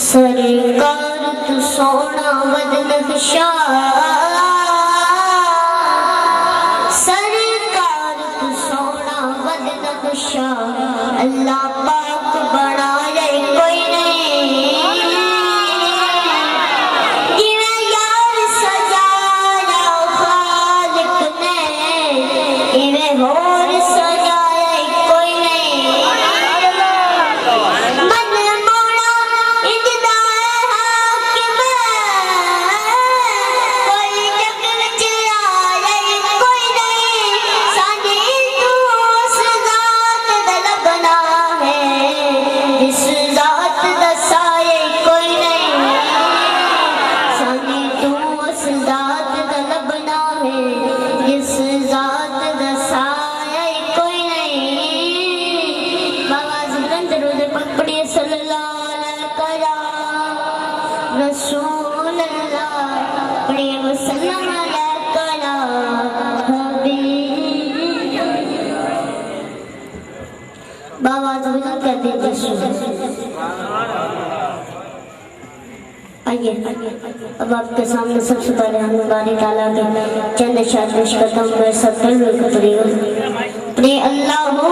सरकार तू सोना बदनक्शा, सरकार तू सोना बदनक्शा, अल्लाह पाक बनाए कोई नहीं। जिवें यार सजाया खालिक ने, इवें होर सजाए कोई नहीं। आइए अब आपके सामने सबसे पहले हम बारी ताला के चंद शाद पेश करता हूँ। मैं सब प्रिय अल्लाह Allah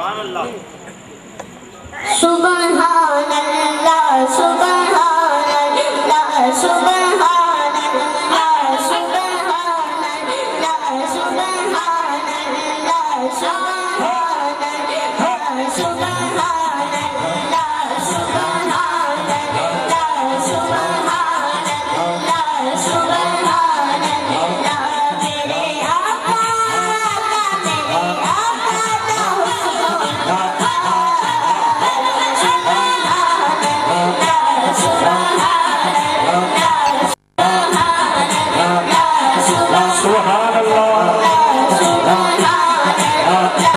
سبحان اللہ سبحان اللہ سبحان اللہ سبحان اللہ سبحان اللہ سبحان اللہ سبحان اللہ سبحان اللہ سبحان اللہ سبحان اللہ میرے آقا میرے آقا سبحان